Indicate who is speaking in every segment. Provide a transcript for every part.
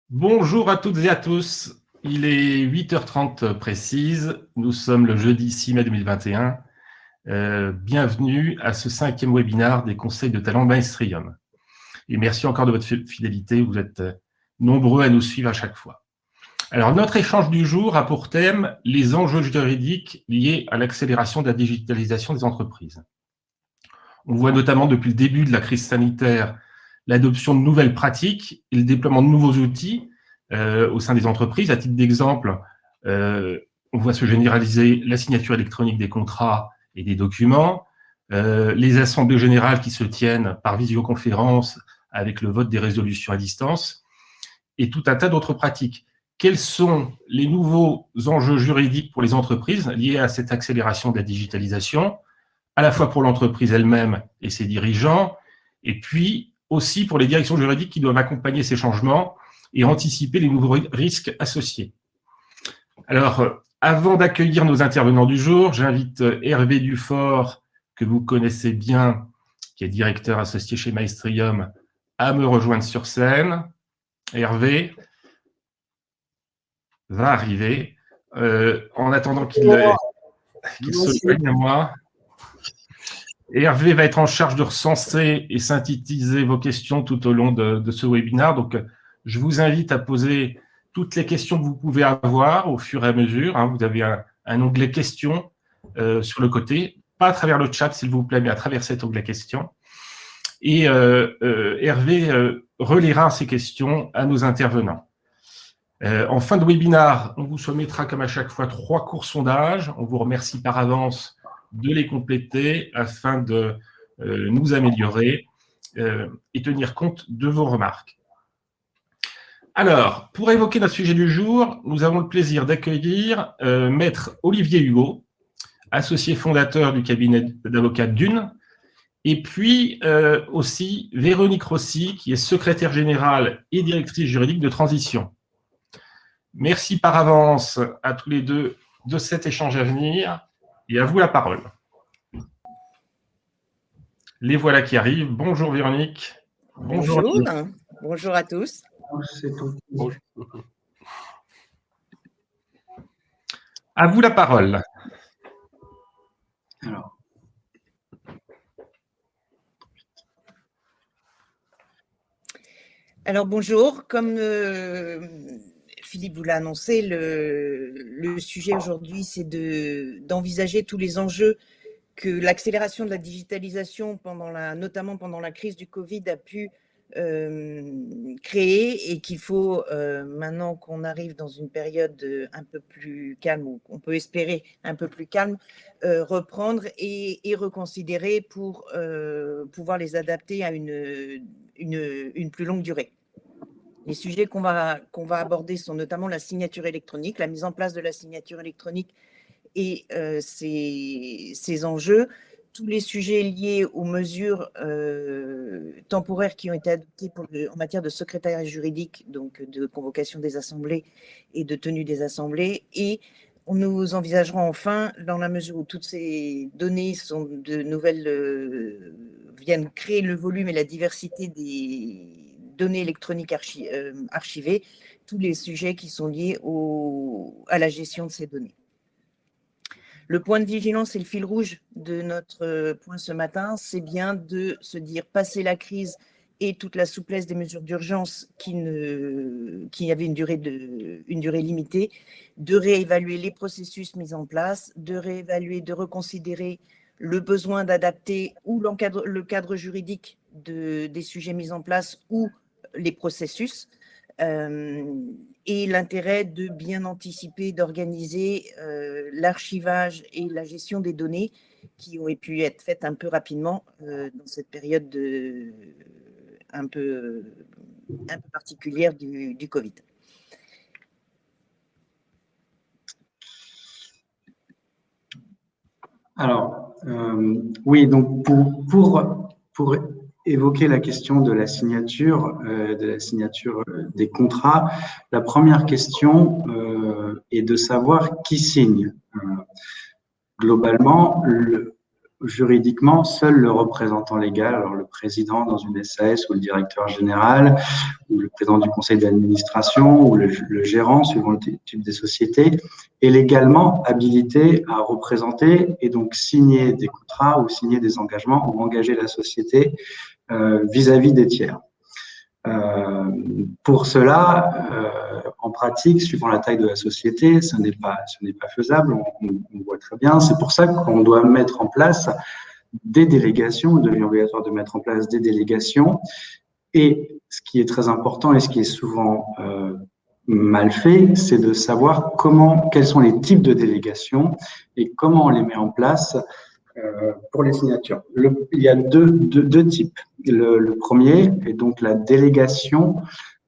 Speaker 1: Bonjour à toutes et à tous. Il est 8h30 précise. Nous sommes le jeudi 6 mai 2021. Bienvenue à ce 5e webinaire des conseils de talent Maestrium. Et merci encore de votre fidélité. Vous êtes nombreux à nous suivre à chaque fois. Alors, notre échange du jour a pour thème les enjeux juridiques liés à l'accélération de la digitalisation des entreprises. On voit notamment depuis le début de la crise sanitaire l'adoption de nouvelles pratiques et le déploiement de nouveaux outils au sein des entreprises. À titre d'exemple, on voit se généraliser la signature électronique des contrats et des documents, les assemblées générales qui se tiennent par visioconférence avec le vote des résolutions à distance et tout un tas d'autres pratiques. Quels sont les nouveaux enjeux juridiques pour les entreprises liés à cette accélération de la digitalisation, à la fois pour l'entreprise elle-même et ses dirigeants, et puis aussi pour les directions juridiques qui doivent accompagner ces changements et anticiper les nouveaux risques associés. Alors, avant d'accueillir nos intervenants du jour, j'invite Hervé Dufort, que vous connaissez bien, qui est directeur associé chez Maestrium, à me rejoindre sur scène. Hervé va arriver. En attendant qu'il se joigne à moi, Hervé va être en charge de recenser et synthétiser vos questions tout au long de ce webinaire. Donc, je vous invite à poser toutes les questions que vous pouvez avoir au fur et à mesure. Vous avez un onglet questions sur le côté, pas à travers le chat, s'il vous plaît, mais à travers cet onglet questions. Et Hervé relaiera ces questions à nos intervenants. En fin de webinaire, on vous soumettra comme à chaque fois 3 courts sondages. On vous remercie par avance de les compléter afin de nous améliorer et tenir compte de vos remarques. Alors, pour évoquer notre sujet du jour, nous avons le plaisir d'accueillir Maître Olivier Hugo, associé fondateur du cabinet d'avocats Dune, et puis aussi Véronique Rossi, qui est secrétaire générale et directrice juridique de Transition. Merci par avance à tous les deux de cet échange à venir. Et à vous la parole. Les voilà qui arrivent. Bonjour Véronique.
Speaker 2: Bonjour. Bonjour à tous.
Speaker 1: Bonjour. À vous la parole.
Speaker 2: Alors bonjour. Comme Philippe vous l'a annoncé, le sujet aujourd'hui, c'est d'envisager tous les enjeux que l'accélération de la digitalisation, notamment pendant la crise du Covid, a pu créer, et qu'il faut, maintenant qu'on arrive dans une période un peu plus calme, ou qu'on peut espérer un peu plus calme, reprendre et reconsidérer pour pouvoir les adapter à une plus longue durée. Les sujets qu'on va aborder sont notamment la signature électronique, la mise en place de la signature électronique et ces enjeux, tous les sujets liés aux mesures temporaires qui ont été adoptées en matière de secrétariat juridique, donc de convocation des assemblées et de tenue des assemblées. Et nous envisagerons enfin, dans la mesure où toutes ces données sont de nouvelles, viennent créer le volume et la diversité des données électroniques archivées, tous les sujets qui sont liés à la gestion de ces données. Le point de vigilance et le fil rouge de notre point ce matin, c'est bien de se dire, passer la crise et toute la souplesse des mesures d'urgence qui avaient une durée limitée, de réévaluer les processus mis en place, de réévaluer, de reconsidérer le besoin d'adapter ou le cadre juridique des sujets mis en place ou les processus, et l'intérêt de bien anticiper, d'organiser l'archivage et la gestion des données qui ont pu être faites un peu rapidement dans cette période un peu particulière du Covid.
Speaker 3: Alors, oui, donc pour évoquer la question de la signature des contrats, la première question est de savoir qui signe. Globalement, juridiquement, seul le représentant légal, alors le président dans une SAS ou le directeur général, ou le président du conseil d'administration, ou le gérant, suivant le type des sociétés, est légalement habilité à représenter et donc signer des contrats ou signer des engagements ou engager la société vis-à-vis des tiers. Pour cela, en pratique, suivant la taille de la société, ce n'est pas faisable, on voit très bien. C'est pour ça qu'on doit mettre en place des délégations, il devient obligatoire de mettre en place des délégations. Et ce qui est très important et ce qui est souvent mal fait, c'est de savoir quels sont les types de délégations et comment on les met en place pour les signatures. Il y a deux types. Le premier est donc la délégation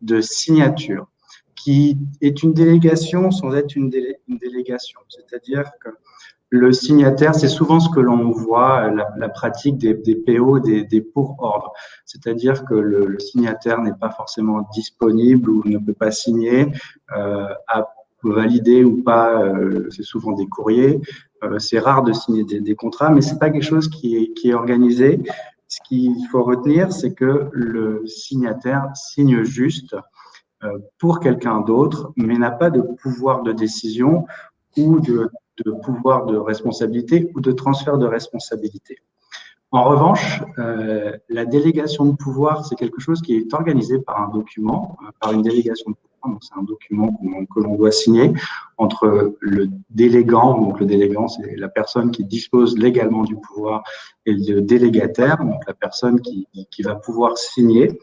Speaker 3: de signature, qui est une délégation sans être une délégation. C'est-à-dire que le signataire, c'est souvent ce que l'on voit, la pratique des PO, des pour-ordres. C'est-à-dire que le signataire n'est pas forcément disponible ou ne peut pas signer, à valider ou pas, c'est souvent des courriers. C'est rare de signer des contrats, mais c'est pas quelque chose qui est organisé. Ce qu'il faut retenir, c'est que le signataire signe juste pour quelqu'un d'autre, mais n'a pas de pouvoir de décision ou de pouvoir de responsabilité ou de transfert de responsabilité. En revanche, la délégation de pouvoir, c'est quelque chose qui est organisé par un document, par une délégation de pouvoir. Donc, c'est un document que l'on doit signer entre le délégant, donc le délégant, c'est la personne qui dispose légalement du pouvoir, et le délégataire, donc la personne qui va pouvoir signer,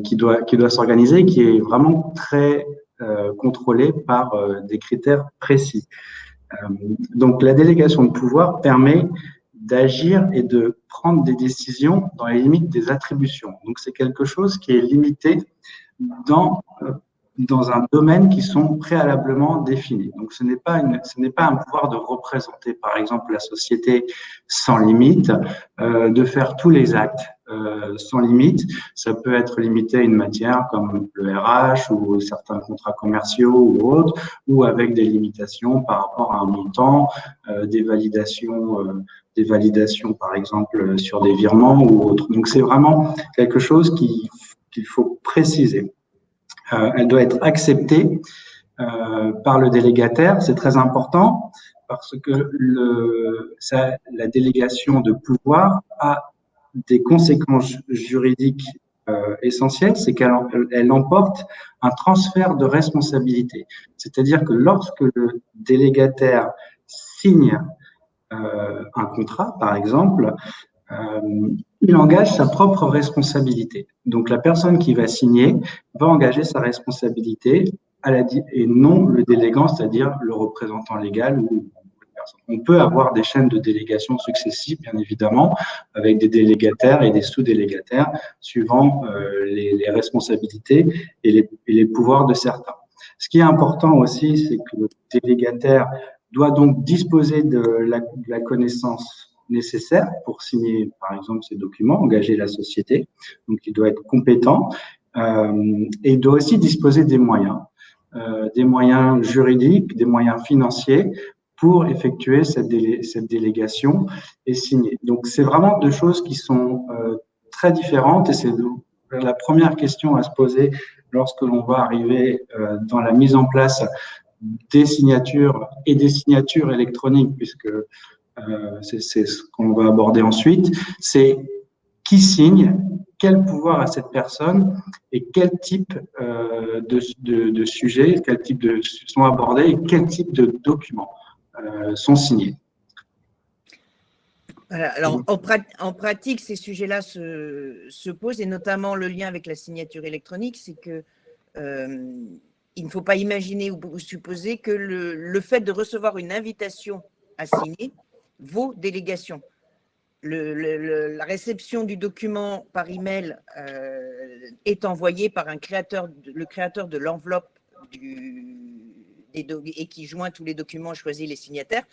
Speaker 3: qui doit s'organiser, qui est vraiment très contrôlé par des critères précis. Donc, la délégation de pouvoir permet d'agir et de prendre des décisions dans les limites des attributions. Donc, c'est quelque chose qui est limité dans un domaine qui sont préalablement définis. Donc, ce n'est pas un pouvoir de représenter, par exemple, la société sans limite, de faire tous les actes sans limite. Ça peut être limité à une matière comme le RH ou certains contrats commerciaux ou autres, ou avec des limitations par rapport à un montant, des validations, par exemple, sur des virements ou autres. Donc, c'est vraiment quelque chose qu'il faut préciser. Elle doit être acceptée par le délégataire. C'est très important parce que la délégation de pouvoir a des conséquences juridiques essentielles, c'est qu'elle emporte un transfert de responsabilité. C'est-à-dire que lorsque le délégataire signe un contrat, par exemple, il engage sa propre responsabilité. Donc, la personne qui va signer va engager sa responsabilité et non le délégant, c'est-à-dire le représentant légal ou personne. On peut avoir des chaînes de délégation successives, bien évidemment, avec des délégataires et des sous-délégataires, suivant les responsabilités et les pouvoirs de certains. Ce qui est important aussi, c'est que le délégataire doit donc disposer de la connaissance nécessaire pour signer, par exemple, ces documents, engager la société. Donc, il doit être compétent et il doit aussi disposer des moyens juridiques, des moyens financiers pour effectuer cette délégation et signer. Donc, c'est vraiment deux choses qui sont très différentes et c'est la première question à se poser lorsque l'on va arriver dans la mise en place des signatures et des signatures électroniques, puisque c'est ce qu'on va aborder ensuite, c'est qui signe, quel pouvoir a cette personne et quel type de sujets, quel type de sont abordés et quel type de documents sont signés.
Speaker 2: Voilà, alors, en pratique, ces sujets-là se posent, et notamment le lien avec la signature électronique, c'est que il ne faut pas imaginer ou supposer que le fait de recevoir une invitation à signer vaut délégation. La réception du document par email est envoyée par le créateur de l'enveloppe et qui joint tous les documents, choisit les signataires.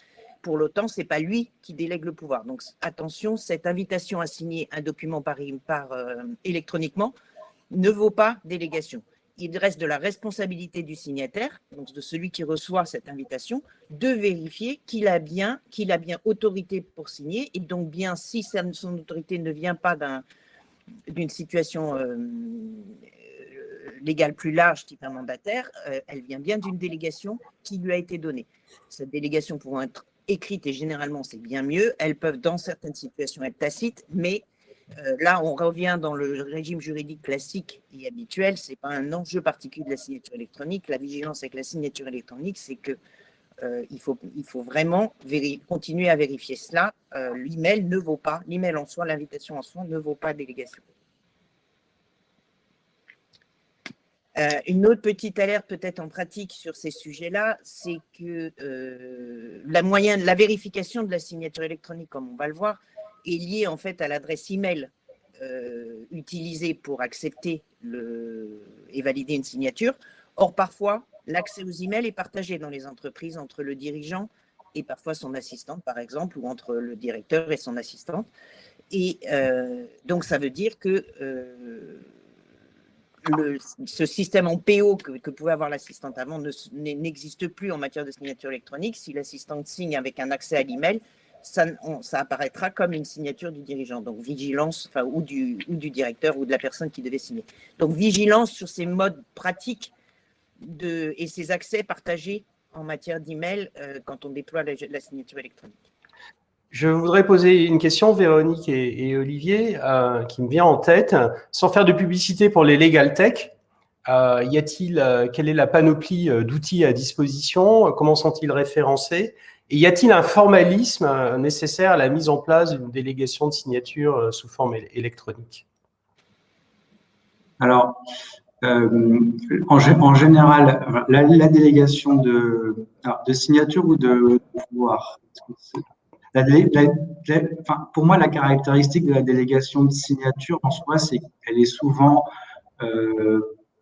Speaker 2: Pour l'autant, ce n'est pas lui qui délègue le pouvoir. Donc, attention, cette invitation à signer un document électroniquement ne vaut pas délégation. il reste de la responsabilité du signataire, donc de celui qui reçoit cette invitation, de vérifier qu'il a bien autorité pour signer. Et donc bien, si son autorité ne vient pas d'une situation légale plus large, type un mandataire, elle vient bien d'une délégation qui lui a été donnée. Cette délégation pouvant être écrite, et généralement c'est bien mieux, elles peuvent dans certaines situations être tacites, mais là on revient dans le régime juridique classique et habituel, ce n'est pas un enjeu particulier de la signature électronique. La vigilance avec la signature électronique, c'est que il faut vraiment continuer à vérifier cela. L'email ne vaut pas, l'email en soi, l'invitation en soi ne vaut pas délégation. Une autre petite alerte peut-être en pratique sur ces sujets-là, c'est que la vérification de la signature électronique, comme on va le voir, est liée en fait à l'adresse email utilisée pour accepter et valider une signature. Or, parfois, l'accès aux emails est partagé dans les entreprises entre le dirigeant et parfois son assistante, par exemple, ou entre le directeur et son assistante. Et donc, ça veut dire que ce système en PO que pouvait avoir l'assistante avant n'existe plus en matière de signature électronique. Si l'assistante signe avec un accès à l'email, ça apparaîtra comme une signature du dirigeant. Donc, vigilance, ou du directeur ou de la personne qui devait signer. Donc, vigilance sur ces modes pratiques et ces accès partagés en matière d'email quand on déploie la signature électronique.
Speaker 4: Je voudrais poser une question, Véronique et Olivier, qui me vient en tête. Sans faire de publicité pour les Legal Tech, quelle est la panoplie d'outils à disposition? Comment sont-ils référencés? Et y a-t-il un formalisme nécessaire à la mise en place d'une délégation de signature sous forme électronique?
Speaker 3: Alors, en général, la délégation de signature ou de pouvoir. Pour moi, la caractéristique de la délégation de signature en soi, c'est qu'elle est souvent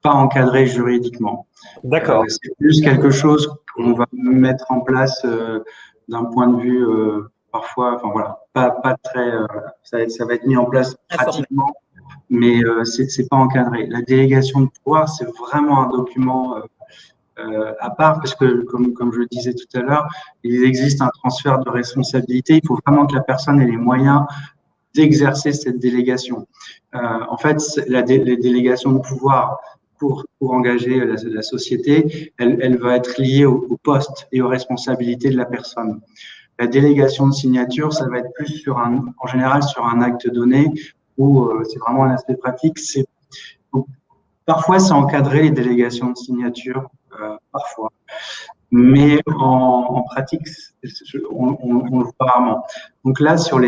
Speaker 3: pas encadrée juridiquement.
Speaker 4: D'accord.
Speaker 3: C'est plus quelque chose qu'on va mettre en place d'un point de vue parfois, enfin voilà, pas très. Ça va être mis en place pratiquement, mais c'est pas encadré. La délégation de pouvoir, c'est vraiment un document à part, parce que, comme je le disais tout à l'heure, il existe un transfert de responsabilité. Il faut vraiment que la personne ait les moyens d'exercer cette délégation. En fait, les délégations de pouvoir pour engager la société, elle va être liée au poste et aux responsabilités de la personne. La délégation de signature, ça va être plus en général sur un acte donné, où c'est vraiment un aspect pratique. Parfois, c'est encadré les délégations de signature, parfois. Mais en pratique, on le voit rarement. Donc là, sur la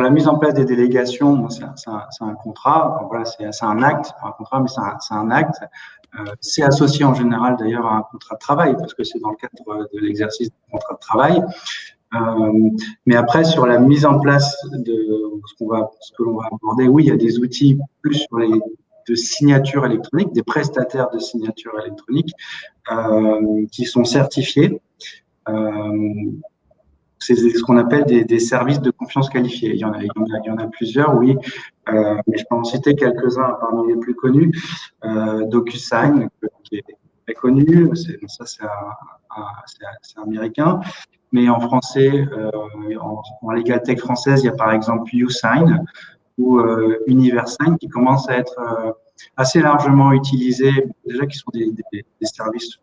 Speaker 3: mise en place des délégations, bon, c'est un contrat. Enfin, voilà, c'est un acte, pas un contrat, mais c'est un acte. C'est associé en général d'ailleurs à un contrat de travail, parce que c'est dans le cadre de l'exercice du contrat de travail. Mais après, sur la mise en place de ce que l'on va aborder, oui, il y a des outils plus sur de signature électronique, des prestataires de signature électronique qui sont certifiés. C'est ce qu'on appelle des services de confiance qualifiés. Il y en a plusieurs, oui, mais je peux en citer quelques-uns parmi les plus connus. DocuSign, qui est très connu, ça c'est américain. Mais en français, en Legal Tech française, il y a par exemple YouSign ou UniverSign qui commencent à être assez largement utilisés, déjà qui sont des services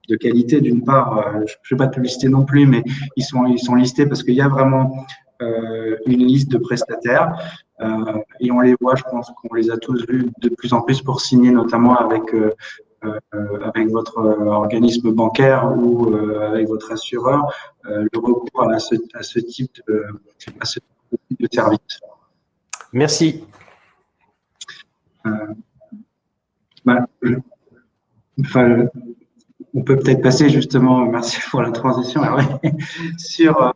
Speaker 3: de qualité d'une part. Je ne fais pas de publicité non plus, mais ils sont listés parce qu'il y a vraiment une liste de prestataires et on les voit, je pense qu'on les a tous vus de plus en plus pour signer, notamment avec votre organisme bancaire ou avec votre assureur, le recours à ce type de service.
Speaker 4: Merci.
Speaker 3: On peut peut-être passer justement, merci pour la transition, sur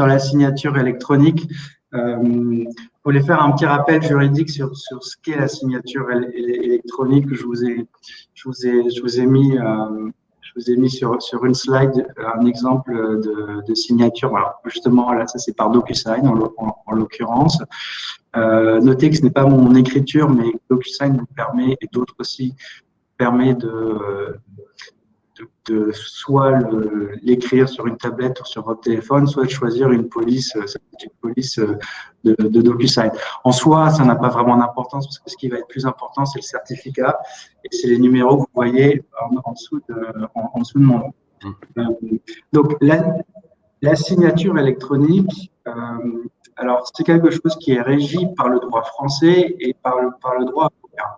Speaker 3: la signature électronique. Je voulais faire un petit rappel juridique sur ce qu'est la signature électronique. Je vous ai mis Je vous ai mis sur une slide un exemple de signature. Alors, justement, là, ça c'est par DocuSign en l'occurrence. Notez que ce n'est pas mon écriture, mais DocuSign vous permet, et d'autres aussi, permet de soit l'écrire sur une tablette ou sur votre téléphone, soit de choisir une police, cette petite police de DocuSign. En soi, ça n'a pas vraiment d'importance parce que ce qui va être plus important, c'est le certificat et c'est les numéros que vous voyez en dessous de mon nom. Donc, la signature électronique, alors c'est quelque chose qui est régi par le droit français et par le droit européen.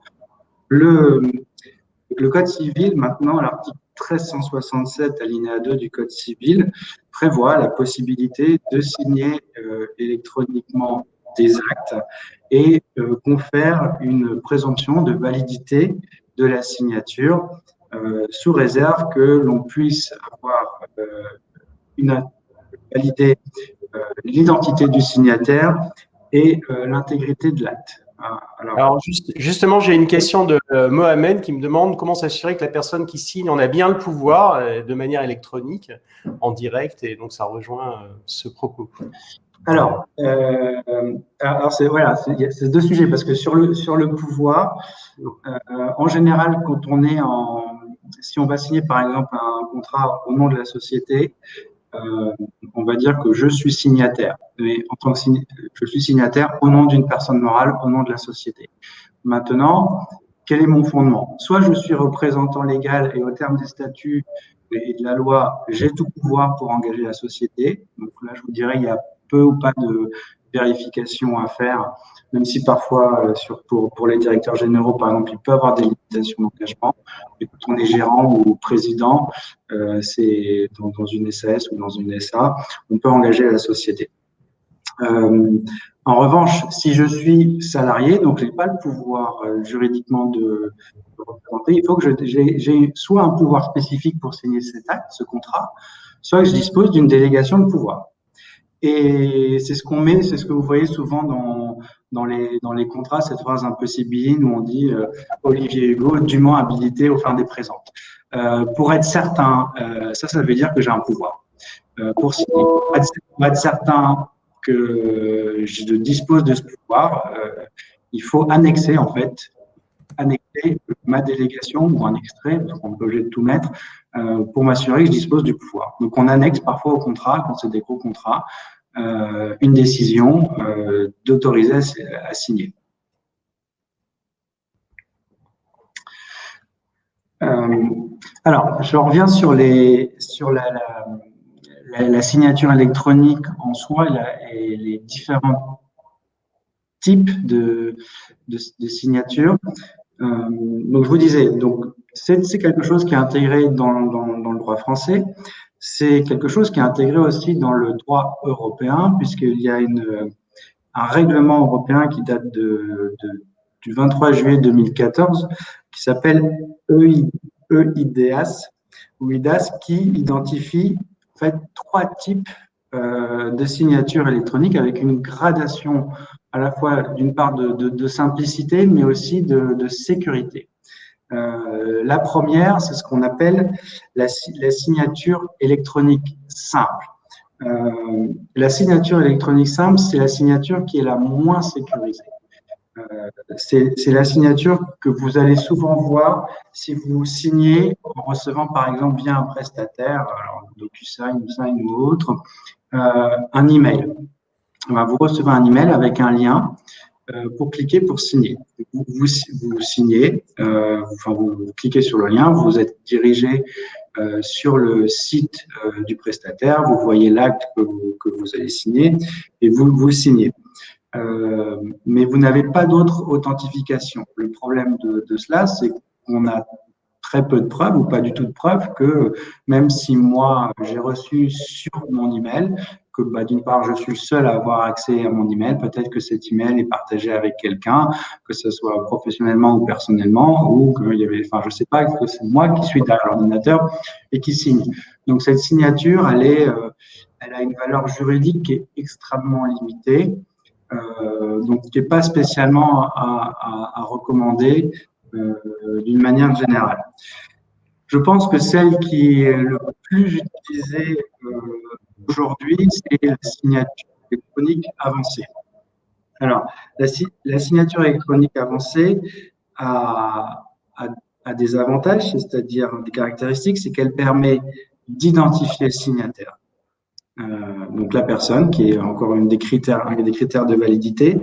Speaker 3: Le Code civil, maintenant, l'article 1367, alinéa 2 du Code civil, prévoit la possibilité de signer électroniquement des actes et confère une présomption de validité de la signature sous réserve que l'on puisse avoir valider l'identité du signataire et l'intégrité de l'acte.
Speaker 4: Alors justement, j'ai une question de Mohamed qui me demande comment s'assurer que la personne qui signe en a bien le pouvoir de manière électronique, en direct, et donc ça rejoint ce propos.
Speaker 3: Alors c'est deux sujets parce que sur le pouvoir, en général, quand on est si on va signer par exemple un contrat au nom de la société, on va dire que je suis signataire. Mais en tant que je suis signataire au nom d'une personne morale, au nom de la société. Maintenant, quel est mon fondement? Soit je suis représentant légal et au terme des statuts et de la loi, j'ai tout pouvoir pour engager la société. Donc là, je vous dirais, il y a peu ou pas de vérification à faire, même si parfois, pour les directeurs généraux, par exemple, il peut y avoir des limitations d'engagement. Mais quand on est gérant ou président, c'est dans une SAS ou dans une SA, on peut engager la société. En revanche, si je suis salarié, donc je n'ai pas le pouvoir juridiquement de représenter, il faut que j'ai soit un pouvoir spécifique pour signer cet acte, ce contrat, soit que je dispose d'une délégation de pouvoir. Et c'est ce qu'on met, c'est ce que vous voyez souvent dans les contrats, cette phrase un peu sibylline où on dit Olivier Hugo, dûment habilité aux fins des présentes. Pour être certain, ça veut dire que j'ai un pouvoir. Pour être certain que je dispose de ce pouvoir, il faut annexer ma délégation ou un extrait, parce qu'on est obligé de tout mettre, pour m'assurer que je dispose du pouvoir. Donc, on annexe parfois au contrat, quand c'est des gros contrats, une décision d'autoriser à signer. Alors, je reviens sur la signature électronique en soi et les différents types de signature. Donc, je vous disais, c'est quelque chose qui est intégré dans le droit français. C'est quelque chose qui est intégré aussi dans le droit européen, puisqu'il y a un règlement européen qui date du 23 juillet 2014, qui s'appelle EIDAS, qui identifie en fait 3 types de signatures électroniques avec une gradation à la fois d'une part de simplicité, mais aussi de sécurité. La première, c'est ce qu'on appelle la signature électronique simple. La signature électronique simple, c'est la signature qui est la moins sécurisée. C'est la signature que vous allez souvent voir si vous signez en recevant par exemple via un prestataire, alors DocuSign, Sign ou autre, un email. Vous recevez un email avec un lien pour cliquer pour signer. Vous signez, vous cliquez sur le lien, vous êtes dirigé sur le site du prestataire, vous voyez l'acte que vous allez signer et vous signez. Mais vous n'avez pas d'autre authentification. Le problème de cela, c'est qu'on a très peu de preuves ou pas du tout de preuves que même si moi j'ai reçu sur mon email, que d'une part je suis le seul à avoir accès à mon email, peut-être que cet email est partagé avec quelqu'un, que ce soit professionnellement ou personnellement, ou qu'il y avait, je sais pas, que c'est moi qui suis derrière l'ordinateur et qui signe. Donc cette signature, elle a une valeur juridique qui est extrêmement limitée, donc qui n'est pas spécialement à recommander d'une manière générale. Je pense que celle qui est le plus utilisée aujourd'hui, c'est la signature électronique avancée. Alors, la signature électronique avancée a, a, a des avantages, c'est-à-dire des caractéristiques, c'est qu'elle permet d'identifier le signataire. Donc la personne, qui est encore un des critères de validité,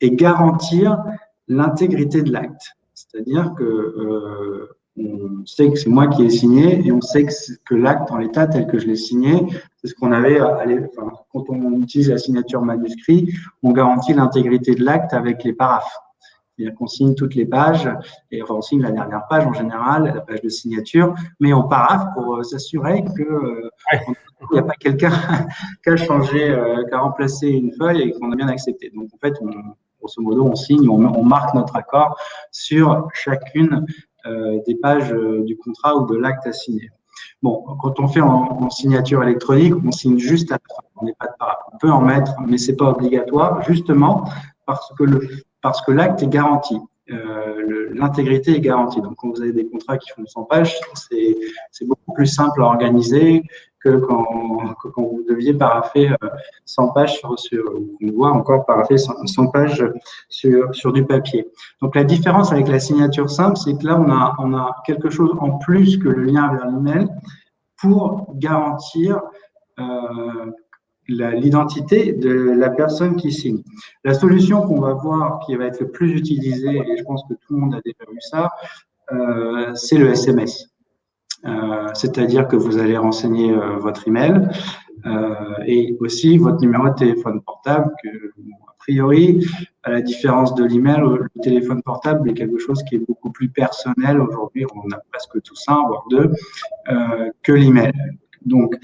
Speaker 3: et garantir l'intégrité de l'acte. C'est-à-dire que on sait que c'est moi qui ai signé et on sait que l'acte en l'état tel que je l'ai signé, c'est ce qu'on avait quand on utilise la signature manuscrit, on garantit l'intégrité de l'acte avec les paraphes. C'est-à-dire qu'on signe toutes les pages, et enfin on signe la dernière page en général, la page de signature, mais on paraphe pour s'assurer que il n'y a pas quelqu'un qui a changé, qui a remplacé une feuille et qu'on a bien accepté. Donc en fait, grosso modo, on signe, on marque notre accord sur chacune des pages du contrat ou de l'acte à signer. Bon, quand on fait en signature électronique, on signe juste à la fin, on n'est pas de paraphe. On peut en mettre, mais c'est pas obligatoire, justement parce que l'acte est garanti. L'intégrité est garantie. Donc, quand vous avez des contrats qui font 100 pages, c'est beaucoup plus simple à organiser que quand vous deviez parapher 100 pages on voit encore parapher 100 pages sur du papier. Donc, la différence avec la signature simple, c'est que là, on a quelque chose en plus que le lien vers l'email pour garantir l'identité de la personne qui signe. La solution qu'on va voir, qui va être le plus utilisée, et je pense que tout le monde a déjà vu ça, c'est le SMS. C'est-à-dire que vous allez renseigner votre email et aussi votre numéro de téléphone portable, que a priori, à la différence de l'email, le téléphone portable est quelque chose qui est beaucoup plus personnel. Aujourd'hui, on a presque tous un, voire deux, que l'email. Donc,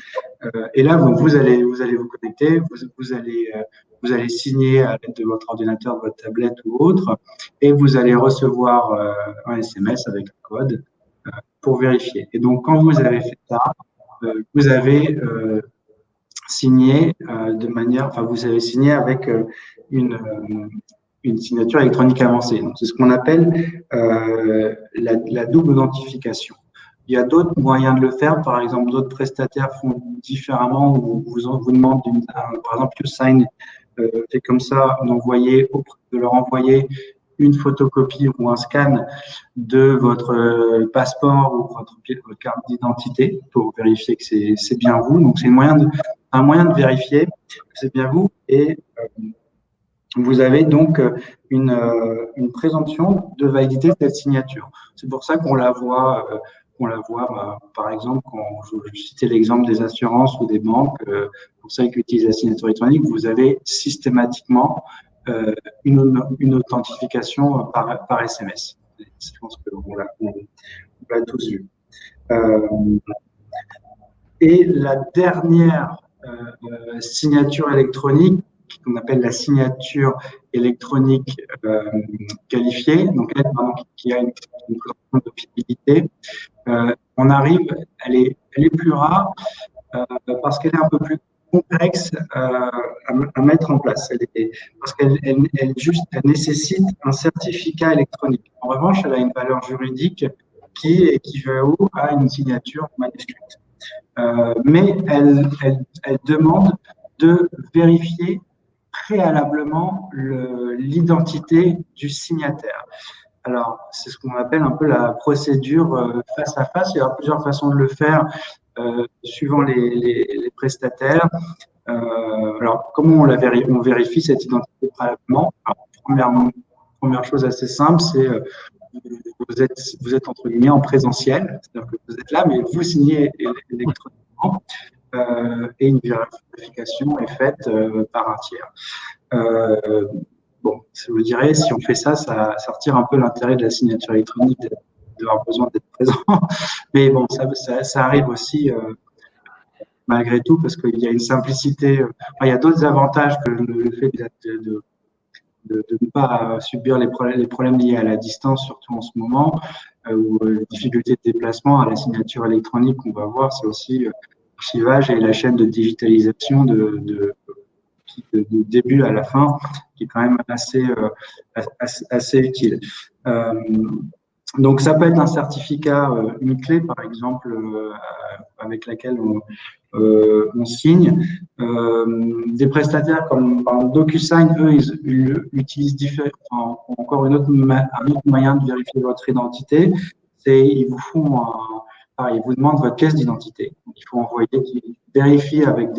Speaker 3: et là, vous allez vous connecter, vous allez signer à l'aide de votre ordinateur, de votre tablette ou autre, et vous allez recevoir un SMS avec un code pour vérifier. Et donc, quand vous avez fait ça, vous avez signé vous avez signé avec une signature électronique avancée. Donc, c'est ce qu'on appelle la double authentification. Il y a d'autres moyens de le faire. Par exemple, d'autres prestataires font différemment ou vous demandent, par exemple, YouSign fait comme ça, de leur envoyer une photocopie ou un scan de votre passeport ou votre carte d'identité pour vérifier que c'est bien vous. Donc, c'est un moyen de vérifier que c'est bien vous et vous avez donc une présomption de validité de cette signature. C'est pour ça qu'on la voit, par exemple, quand je citais l'exemple des assurances ou des banques, pour celles qui utilisent la signature électronique, vous avez systématiquement une authentification par SMS. Je pense qu'on l'a tous vu. Et la dernière signature électronique, qu'on appelle la signature électronique qualifiée, donc qui a une présomption de fiabilité, on arrive, elle est plus rare parce qu'elle est un peu plus complexe à mettre en place. Parce qu'elle nécessite un certificat électronique. En revanche, elle a une valeur juridique qui équivaut à une signature manuscrite. Mais elle demande de vérifier préalablement l'identité du signataire. Alors, c'est ce qu'on appelle un peu la procédure face à face. Il y a plusieurs façons de le faire suivant les prestataires. Alors, comment on vérifie cette identité préalablement? Alors, première chose assez simple, c'est vous êtes entre guillemets en présentiel, c'est-à-dire que vous êtes là, mais vous signez électroniquement et une vérification est faite par un tiers. Bon, je vous dirais, si on fait ça, ça retire un peu l'intérêt de la signature électronique, d'avoir besoin d'être présent. Mais bon, ça arrive aussi malgré tout, parce qu'il y a une simplicité. Il y a d'autres avantages que le fait de ne pas subir les problèmes liés à la distance, surtout en ce moment, ou les difficultés de déplacement. À la signature électronique qu'on va voir, c'est aussi l'archivage et la chaîne de digitalisation de début à la fin, qui est quand même assez utile. Donc, ça peut être un certificat, une clé, par exemple, avec laquelle on signe. Des prestataires comme par exemple, DocuSign, eux, ils utilisent encore un autre moyen de vérifier votre identité. C'est ils vous font ils vous demandent votre pièce d'identité. Il faut envoyer, ils vérifient avec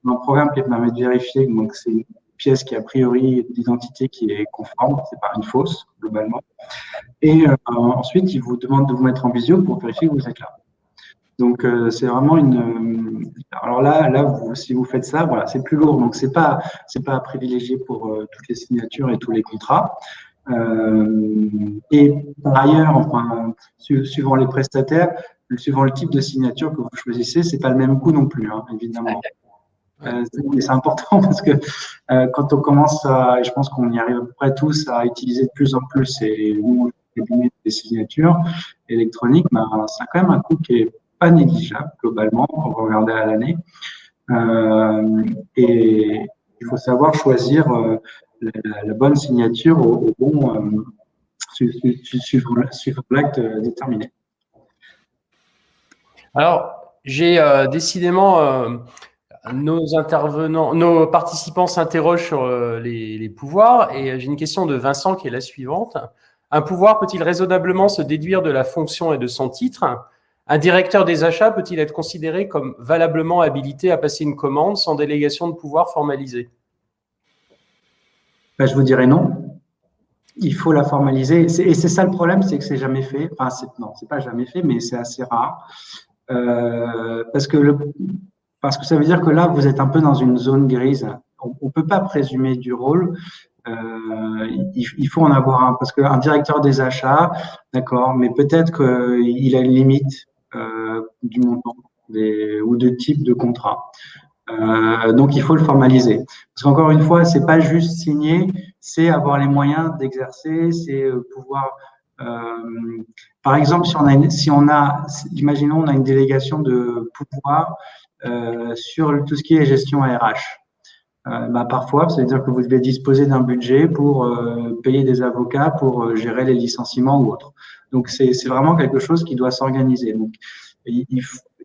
Speaker 3: un programme qui permet de vérifier. Donc, c'est une pièce qui, a priori, d'identité qui est conforme, c'est pas une fausse, globalement. Et ensuite, ils vous demandent de vous mettre en visio pour vérifier que vous êtes là. Donc, c'est vraiment alors là, si vous faites ça, voilà, c'est plus lourd. Donc, c'est pas à privilégier pour toutes les signatures et tous les contrats. Et par ailleurs, enfin, suivant les prestataires, suivant le type de signature que vous choisissez, c'est pas le même coût non plus, hein, évidemment. C'est important parce que quand on commence je je pense qu'on y arrive à peu près tous à utiliser de plus en plus des signatures électroniques, ben, ça a quand même un coût qui est pas négligeable globalement quand vous regardez à l'année. Et il faut savoir choisir la bonne signature au bon suivant l'acte déterminé.
Speaker 4: Alors, j'ai décidément nos participants s'interrogent sur les pouvoirs et j'ai une question de Vincent qui est la suivante. Un pouvoir peut-il raisonnablement se déduire de la fonction et de son titre? Un directeur des achats peut-il être considéré comme valablement habilité à passer une commande sans délégation de pouvoir formalisée?
Speaker 3: Ben, je vous dirais non. Il faut la formaliser. Et c'est ça le problème, c'est que c'est jamais fait. Enfin, non, c'est pas jamais fait, mais c'est assez rare. Parce que ça veut dire que là, vous êtes un peu dans une zone grise. On ne peut pas présumer du rôle. Il faut en avoir un, parce qu'un directeur des achats, d'accord, mais peut-être qu'il a une limite du montant ou de type de contrat. Donc, il faut le formaliser. Parce qu'encore une fois, c'est pas juste signer, c'est avoir les moyens d'exercer, c'est pouvoir. Par exemple, imaginons, on a une délégation de pouvoir sur tout ce qui est gestion RH. Parfois, ça veut dire que vous devez disposer d'un budget pour payer des avocats, pour gérer les licenciements ou autres. Donc, c'est vraiment quelque chose qui doit s'organiser. Donc,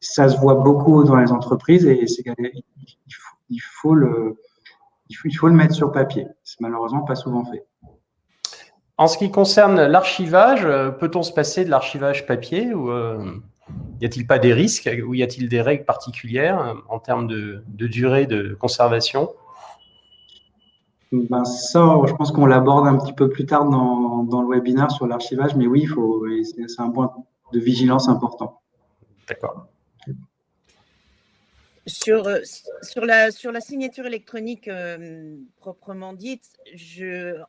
Speaker 3: ça se voit beaucoup dans les entreprises et il faut le mettre sur papier. C'est malheureusement pas souvent fait.
Speaker 4: En ce qui concerne l'archivage, peut-on se passer de l'archivage papier ou y a-t-il pas des risques ou y a-t-il des règles particulières en termes de durée de conservation?
Speaker 3: Ben ça, je pense qu'on l'aborde un petit peu plus tard dans le webinaire sur l'archivage, mais oui, c'est un point de vigilance important.
Speaker 4: D'accord.
Speaker 2: Sur la signature électronique proprement dite,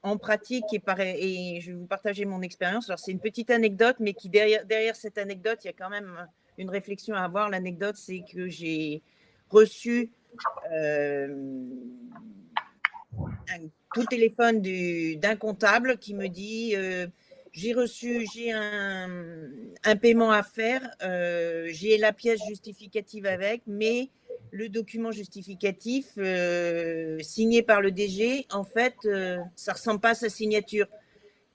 Speaker 2: en pratique, et je vais vous partager mon expérience. Alors, c'est une petite anecdote, mais qui derrière cette anecdote, il y a quand même une réflexion à avoir. L'anecdote, c'est que j'ai reçu un coup de téléphone d'un comptable qui me dit j'ai un paiement à faire, j'ai la pièce justificative avec, mais le document justificatif signé par le DG, en fait, ça ne ressemble pas à sa signature.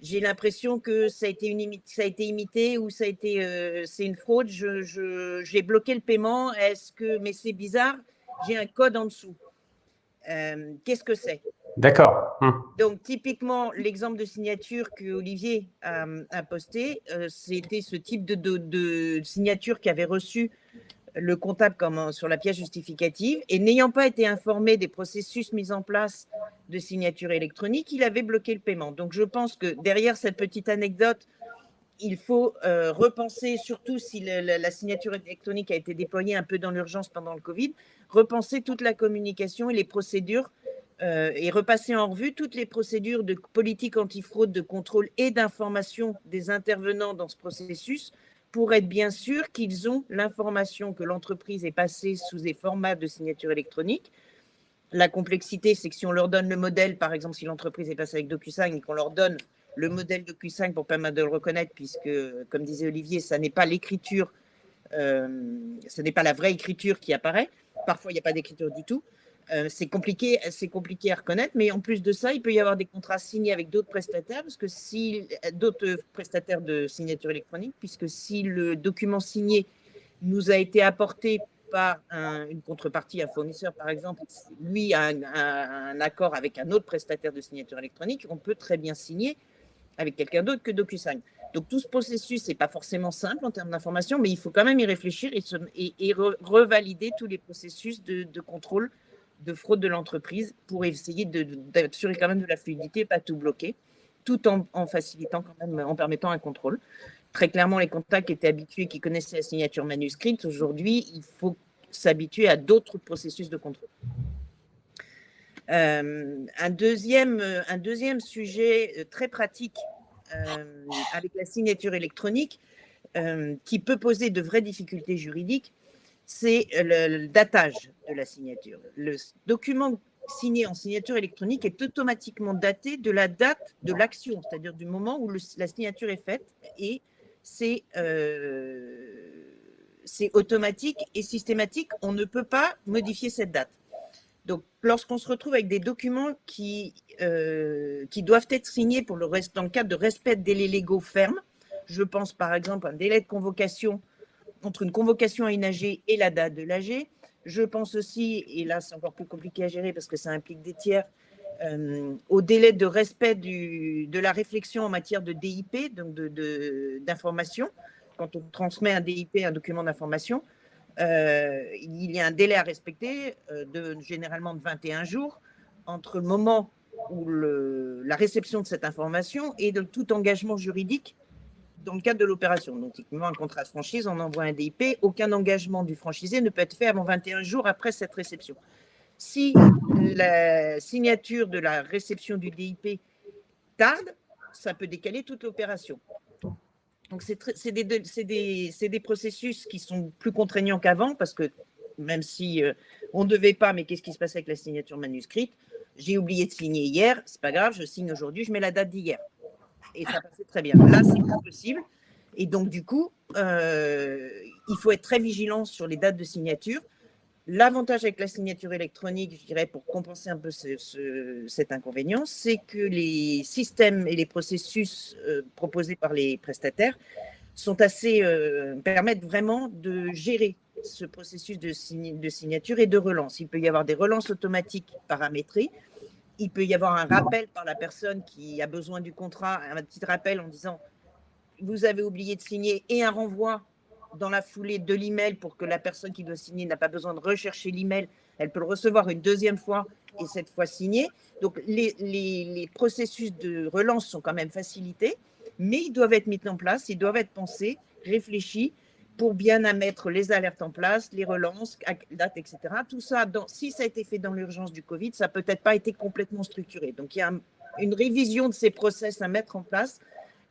Speaker 2: J'ai l'impression que ça a été imité ou c'est une fraude. J'ai bloqué le paiement. Mais c'est bizarre, j'ai un code en dessous. Qu'est-ce que c'est?
Speaker 4: D'accord.
Speaker 2: Donc, typiquement, l'exemple de signature que Olivier a posté, c'était ce type de signature qu'avait reçu le comptable sur la pièce justificative. Et n'ayant pas été informé des processus mis en place de signature électronique, il avait bloqué le paiement. Donc, je pense que derrière cette petite anecdote, il faut repenser, surtout si la signature électronique a été déployée un peu dans l'urgence pendant le Covid, repenser toute la communication et les procédures et repasser en revue toutes les procédures de politique antifraude, de contrôle et d'information des intervenants dans ce processus pour être bien sûr qu'ils ont l'information que l'entreprise est passée sous des formats de signature électronique. La complexité, c'est que si on leur donne le modèle, par exemple, si l'entreprise est passée avec DocuSign et qu'on leur donne le modèle DocuSign pour permettre de le reconnaître, puisque, comme disait Olivier, ça n'est pas l'écriture, ce n'est pas la vraie écriture qui apparaît. Parfois, il n'y a pas d'écriture du tout. C'est compliqué à reconnaître, mais en plus de ça, il peut y avoir des contrats signés avec d'autres prestataires, d'autres prestataires de signature électronique, puisque si le document signé nous a été apporté par une contrepartie, un fournisseur par exemple, lui a un accord avec un autre prestataire de signature électronique, on peut très bien signer avec quelqu'un d'autre que DocuSign. Donc tout ce processus n'est pas forcément simple en termes d'information, mais il faut quand même y réfléchir et revalider tous les processus de contrôle de fraude de l'entreprise pour essayer d'assurer quand même de la fluidité, pas tout bloquer, tout en facilitant quand même, en permettant un contrôle. Très clairement, les contacts qui étaient habitués, qui connaissaient la signature manuscrite, aujourd'hui, il faut s'habituer à d'autres processus de contrôle. Un deuxième sujet très pratique avec la signature électronique qui peut poser de vraies difficultés juridiques, c'est le datage de la signature. Le document signé en signature électronique est automatiquement daté de la date de l'action, c'est-à-dire du moment où la signature est faite, et c'est automatique et systématique. On ne peut pas modifier cette date. Donc, lorsqu'on se retrouve avec des documents qui doivent être signés dans le cadre de respect de délais légaux fermes, je pense par exemple à un délai de convocation entre une convocation à une AG et la date de l'AG. Je pense aussi, et là c'est encore plus compliqué à gérer parce que ça implique des tiers, au délai de respect de la réflexion en matière de DIP, donc d'information. Quand on transmet un DIP, un document d'information, il y a un délai à respecter, généralement de 21 jours, entre le moment où la réception de cette information et de tout engagement juridique dans le cadre de l'opération. Donc, typiquement, un contrat de franchise, on envoie un DIP, aucun engagement du franchisé ne peut être fait avant 21 jours après cette réception. Si la signature de la réception du DIP tarde, ça peut décaler toute l'opération. Donc, c'est des processus qui sont plus contraignants qu'avant, parce que même si on ne devait pas, mais qu'est-ce qui se passe avec la signature manuscrite? J'ai oublié de signer hier, c'est pas grave, je signe aujourd'hui, je mets la date d'hier. Et ça passait très bien. Là, c'est pas possible. Et donc, du coup, il faut être très vigilant sur les dates de signature. L'avantage avec la signature électronique, je dirais, pour compenser un peu cet inconvénient, c'est que les systèmes et les processus proposés par les prestataires permettent vraiment de gérer ce processus de signature et de relance. Il peut y avoir des relances automatiques paramétrées. Il peut y avoir un rappel par la personne qui a besoin du contrat, un petit rappel en disant « vous avez oublié de signer » et un renvoi dans la foulée de l'email pour que la personne qui doit signer n'a pas besoin de rechercher l'email. Elle peut le recevoir une deuxième fois et cette fois signer. Donc, les processus de relance sont quand même facilités, mais ils doivent être mis en place, ils doivent être pensés, réfléchis pour bien mettre les alertes en place, les relances, dates, etc. Tout ça, si ça a été fait dans l'urgence du Covid, ça n'a peut-être pas été complètement structuré. Donc, il y a une révision de ces process à mettre en place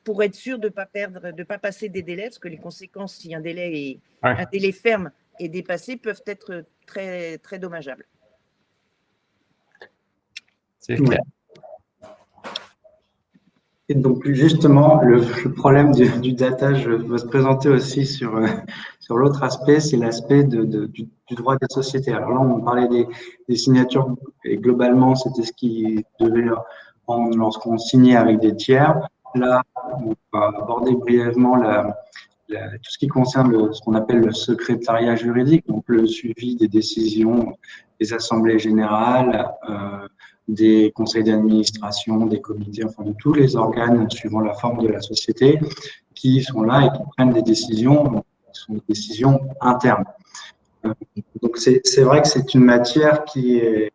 Speaker 2: pour être sûr de ne pas passer des délais, parce que les conséquences, si un délai ferme est dépassé, peuvent être très, très dommageables.
Speaker 1: C'est clair.
Speaker 3: Et donc, justement, le problème du datage va se présenter aussi sur l'autre aspect, c'est l'aspect du droit des sociétés. Alors là, on parlait des signatures, et globalement, c'était ce qui devait, lorsqu'on signait avec des tiers. Là, on va aborder brièvement tout ce qui concerne ce qu'on appelle le secrétariat juridique, donc le suivi des décisions des assemblées générales, des conseils d'administration, des comités, enfin de tous les organes suivant la forme de la société qui sont là et qui prennent des décisions, qui sont des décisions internes. Donc c'est vrai que c'est une matière qui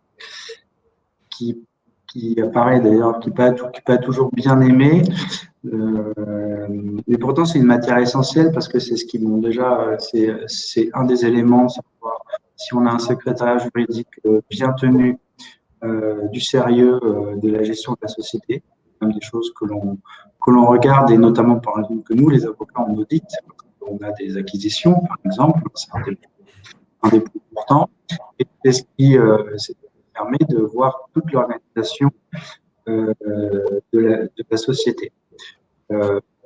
Speaker 3: apparaît d'ailleurs, qui n'est pas toujours bien aimée, mais pourtant c'est une matière essentielle parce que c'est ce qui, c'est un des éléments, si on a un secrétariat juridique bien tenu, du sérieux de la gestion de la société, même des choses que l'on regarde, et notamment par exemple que nous, les avocats, on audite. On a des acquisitions, par exemple, c'est un des plus importants, et c'est ce qui permet de voir toute l'organisation de la société.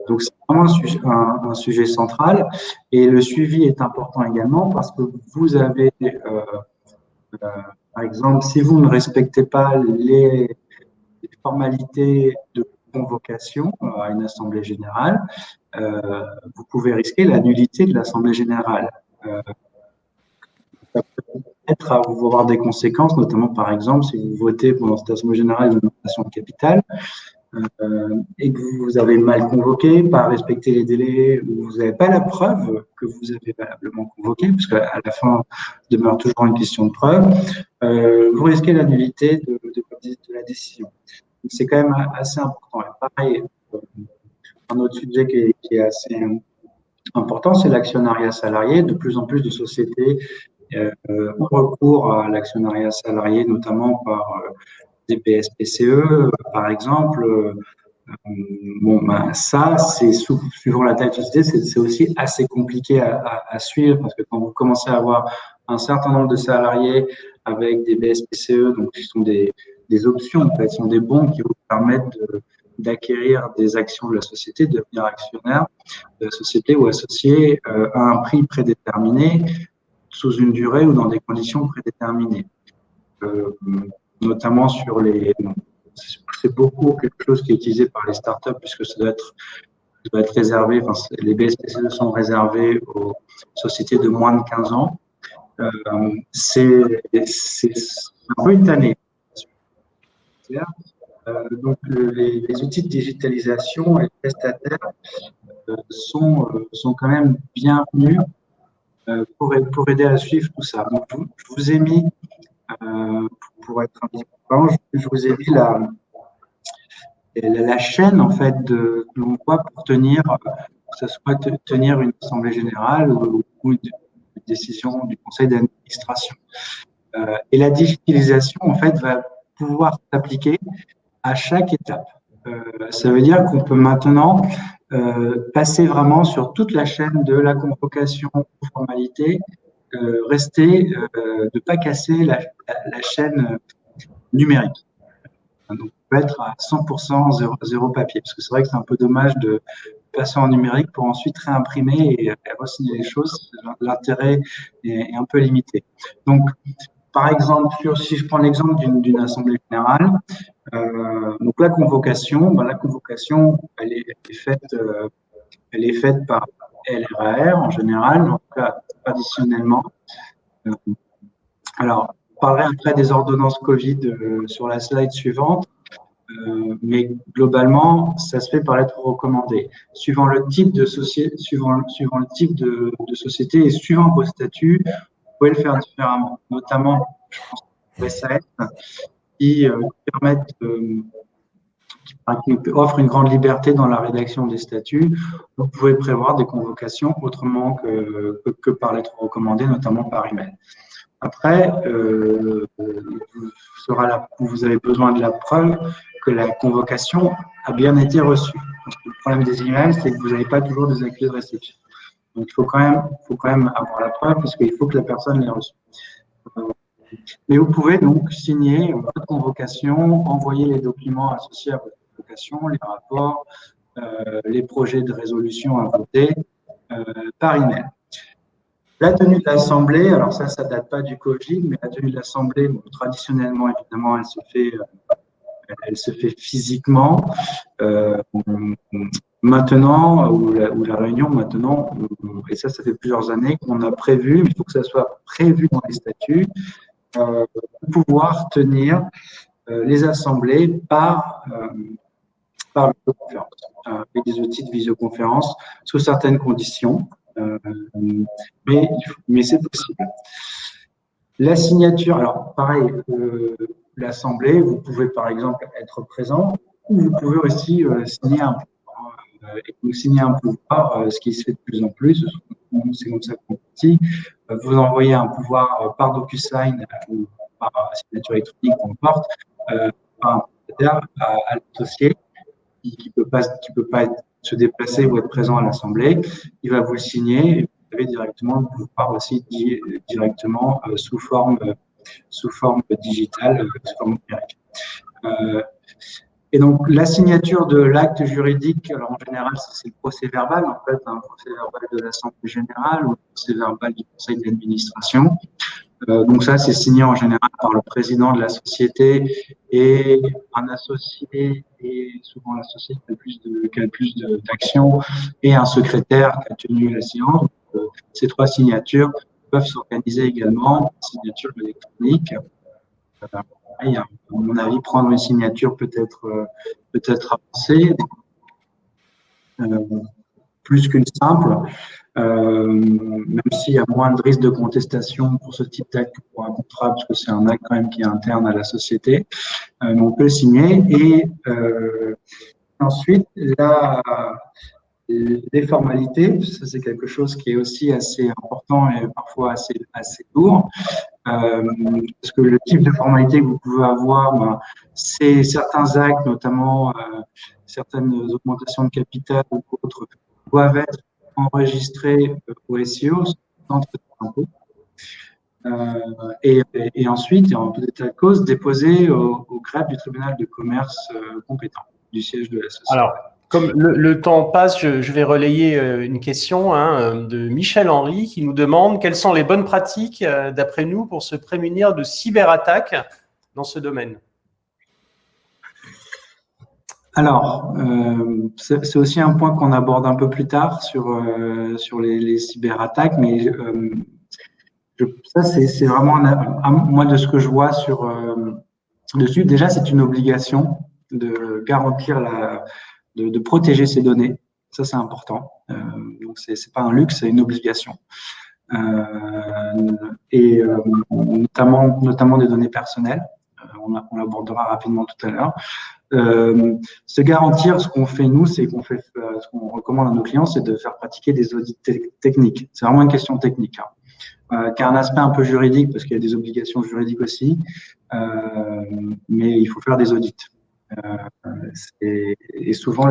Speaker 3: Donc, c'est vraiment un sujet central, et le suivi est important également parce que vous avez Par exemple, si vous ne respectez pas les formalités de convocation à une assemblée générale, vous pouvez risquer la nullité de l'assemblée générale. Ça peut être à vous avoir des conséquences, notamment par exemple si vous votez pendant cette assemblée générale une augmentation de capital et que vous avez mal convoqué, pas respecté les délais, ou vous n'avez pas la preuve que vous avez valablement convoqué, parce qu'à la fin demeure toujours une question de preuve, vous risquez la nullité de la décision. C'est quand même assez important. Et pareil, un autre sujet qui est assez important, c'est l'actionnariat salarié. De plus en plus de sociétés ont recours à l'actionnariat salarié, notamment par des PSPCE, par exemple. Ça, c'est suivant la taille de société, c'est aussi assez compliqué à suivre parce que quand vous commencez à avoir un certain nombre de salariés avec des BSPCE, donc qui sont des options, en fait, sont des bons qui vous permettent d'acquérir des actions de la société, de devenir actionnaire de la société ou associé à un prix prédéterminé sous une durée ou dans des conditions prédéterminées. Notamment sur c'est beaucoup quelque chose qui est utilisé par les startups puisque ça doit être réservé, les BSPCE sont réservés aux sociétés de moins de 15 ans. C'est un peu une tannée. Donc, les outils de digitalisation et les prestataires sont quand même bienvenus pour aider à suivre tout ça. Donc, je vous ai mis, pour être un petit peu franc, je vous ai mis la chaîne en fait que l'on voit pour tenir, que ce soit tenir une assemblée générale ou une décision du conseil d'administration. Et la digitalisation en fait va pouvoir s'appliquer à chaque étape. Ça veut dire qu'on peut maintenant passer vraiment sur toute la chaîne de la convocation aux formalités, rester, de pas casser la chaîne numérique. Donc, on peut être à 100% zéro papier, parce que c'est vrai que c'est un peu dommage de passer en numérique pour ensuite réimprimer et re-signer les choses. L'intérêt est un peu limité. Donc, par exemple, si je prends l'exemple d'une assemblée générale, donc la convocation, elle est faite par LRAR en général, en tout cas traditionnellement. Alors, on parlerai après des ordonnances Covid sur la slide suivante, mais globalement, ça se fait par lettre recommandée. Suivant le type de société, et suivant vos statuts, vous pouvez le faire différemment. Notamment, je pense aux SAS qui permettent qui offre une grande liberté dans la rédaction des statuts. Vous pouvez prévoir des convocations autrement que par lettre recommandée, notamment par email. Après, vous avez besoin de la preuve que la convocation a bien été reçue. Parce que le problème des emails, c'est que vous n'avez pas toujours des accusés de réception. Donc, il faut quand même avoir la preuve parce qu'il faut que la personne l'ait reçue. Mais vous pouvez donc signer votre convocation, envoyer les documents associés à votre convocation, les rapports, les projets de résolution à voter par email. La tenue de l'Assemblée, alors ça date pas du Covid, mais la tenue de l'Assemblée, traditionnellement, évidemment, elle se fait physiquement. Maintenant, ou la réunion maintenant, et ça fait plusieurs années qu'on a prévu, mais il faut que ça soit prévu dans les statuts, pouvoir tenir les assemblées par visioconférence, avec des outils de visioconférence sous certaines conditions, mais c'est possible. La signature, alors pareil, l'assemblée, vous pouvez par exemple être présent ou vous pouvez aussi signer un pouvoir. Et vous signez un pouvoir, ce qui se fait de plus en plus, c'est comme ça qu'on dit, vous envoyez un pouvoir par DocuSign ou par signature électronique, peu importe, par un prestataire à l'associé qui peut pas se déplacer ou être présent à l'assemblée. Il va vous le signer et vous avez directement le pouvoir aussi directement sous forme digitale, sous forme numérique. Et donc, la signature de l'acte juridique, alors en général, c'est le procès-verbal, en fait, un procès-verbal de l'Assemblée générale ou un procès-verbal du conseil d'administration. Donc ça, c'est signé en général par le président de la société et un associé, et souvent l'associé qui a le plus d'actions, et un secrétaire qui a tenu la séance. Ces trois signatures peuvent s'organiser également, signature électronique. Et à mon avis, prendre une signature peut-être avancée, plus qu'une simple, même s'il y a moins de risque de contestation pour ce type d'acte que pour un contrat, parce que c'est un acte quand même qui est interne à la société, mais on peut le signer. Et ensuite, les formalités, ça c'est quelque chose qui est aussi assez important et parfois assez lourd. Parce que le type de formalité que vous pouvez avoir, c'est certains actes, notamment certaines augmentations de capital ou autres, doivent être enregistrés au SIO, centre d'impôt, et ensuite, et en tout état de cause, déposés au greffe du tribunal de commerce compétent du siège de la société.
Speaker 4: Alors, comme le temps passe, je vais relayer une question de Michel Henry qui nous demande quelles sont les bonnes pratiques, d'après nous, pour se prémunir de cyberattaques dans ce domaine.
Speaker 3: Alors, c'est aussi un point qu'on aborde un peu plus tard sur les cyberattaques, mais ça, c'est vraiment, moi, de ce que je vois dessus, déjà, c'est une obligation de garantir de protéger ces données. Ça, c'est important. Donc, c'est pas un luxe, c'est une obligation. Et notamment des données personnelles. On l'abordera rapidement tout à l'heure. Se garantir, ce qu'on fait nous, c'est ce qu'on recommande à nos clients, c'est de faire pratiquer des audits techniques. C'est vraiment une question technique, qui a un aspect un peu juridique parce qu'il y a des obligations juridiques aussi, mais il faut faire des audits. Et souvent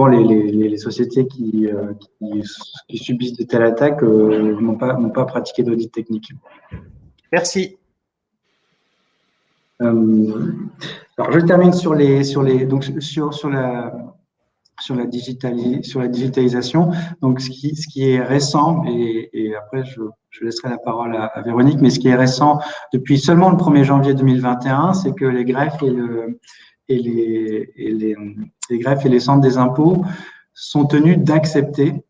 Speaker 3: les sociétés qui subissent de telles attaques n'ont pas pratiqué d'audit technique.
Speaker 4: Merci.
Speaker 3: Alors, je termine sur la digitalisation. Donc, ce qui est récent, et après je laisserai la parole à Véronique, mais ce qui est récent depuis seulement le 1er janvier 2021, c'est que les greffes les greffes et les centres des impôts sont tenus d'accepter